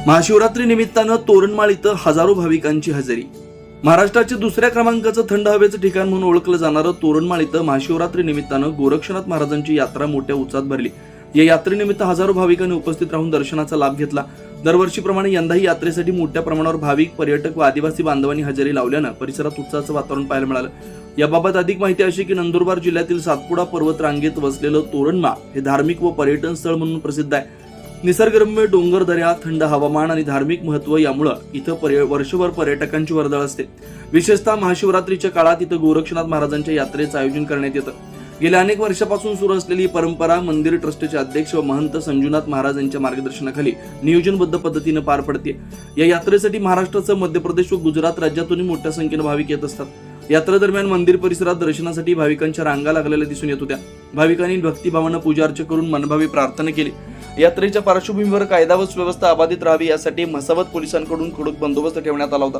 महाशिवरात्री निमित्तानं तोरणमाळ इथं हजारो भाविकांची हजेरी. महाराष्ट्राचे दुसऱ्या क्रमांकाचं थंड हवेचं ठिकाण म्हणून ओळखलं जाणारं तोरणमाळ इथं महाशिवरात्री निमित्तानं गोरक्षनाथ महाराजांची यात्रा मोठ्या उत्साहात भरली. या यात्रेनिमित्त हजारो भाविकांनी उपस्थित राहून दर्शनाचा लाभ घेतला. दरवर्षीप्रमाणे यंदाही यात्रेसाठी मोठ्या प्रमाणावर भाविक, पर्यटक व आदिवासी बांधवांनी हजेरी लावल्यानं परिसरात उत्साहाचं वातावरण पाहायला मिळालं. याबाबत अधिक माहिती अशी की नंदुरबार जिल्ह्यातील सातपुडा पर्वत रांगेत वसलेलं तोरणमाळ हे धार्मिक व पर्यटन स्थळ म्हणून प्रसिद्ध आहे. निसर्गरम्य डोंगर दऱ्या, थंड हवामान आणि धार्मिक महत्व यामुळे इथं वर्षभर पर्यटकांची वर्दळ असते. विशेषतः महाशिवरात्रीच्या काळात इथं गोरक्षनाथ महाराजांच्या यात्रेचं आयोजन करण्यात येतं. गेल्या अनेक वर्षापासून सुरू असलेली परंपरा मंदिर ट्रस्टचे अध्यक्ष व महंत संजूनाथ महाराज यांच्या मार्गदर्शनाखाली नियोजनबद्ध पद्धतीने पार पडते. या यात्रेसाठी महाराष्ट्रासह मध्य प्रदेश व गुजरात राज्यातूनही मोठ्या संख्येने भाविक येत असतात. यात्रेदरम्यान मंदिर परिसरात दर्शनासाठी भाविकांच्या रांगा लागलेल्या दिसून येत होत्या. भाविकांनी भक्तिभावानं पूजा अर्चा करून मनभावी प्रार्थना केली. यात्रेच्या पार्श्वभूमीवर कायदा व सुव्यवस्था अबाधित राहावी यासाठी म्हसावत पोलिसांकडून कडक बंदोबस्त ठेवण्यात आला होता.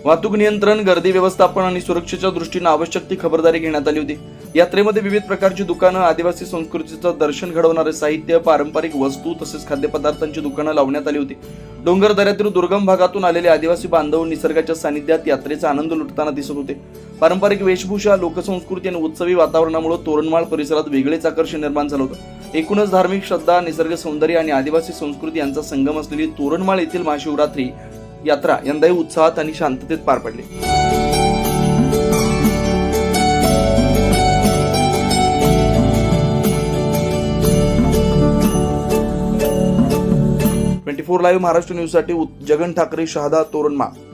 वाहतूक नियंत्रण, गर्दी व्यवस्थापन आणि सुरक्षेच्या दृष्टीने आवश्यक ती खबरदारी घेण्यात आली होती. यात्रेमध्ये विविध प्रकारची दुकानं, आदिवासी संस्कृतीचं दर्शन घडवणारे साहित्य, पारंपरिक वस्तू तसेच खाद्यपदार्थांची दुकानं लावण्यात आली होती. डोंगर दऱ्यातील दुर्गम भागातून आलेले आदिवासी बांधव निसर्गाच्या सानिध्यात यात्रेचा आनंद लुटताना दिसत होते. पारंपरिक वेशभूषा, लोकसंस्कृती आणि उत्सवी वातावरणामुळे तोरणमाळ परिसरात वेगळेच आकर्षण निर्माण झालं होतं. एकूणच धार्मिक श्रद्धा, निसर्ग सौंदर्य आणि आदिवासी संस्कृती यांचा संगम असलेली तोरणमाळ येथील महाशिवरात्री यात्रा यंदाही उत्साहात आणि शांततेत पार पडली. 24 लाईव्ह महाराष्ट्र न्यूजसाठी जगन ठाकरे, शहादा, तोरणमाळ.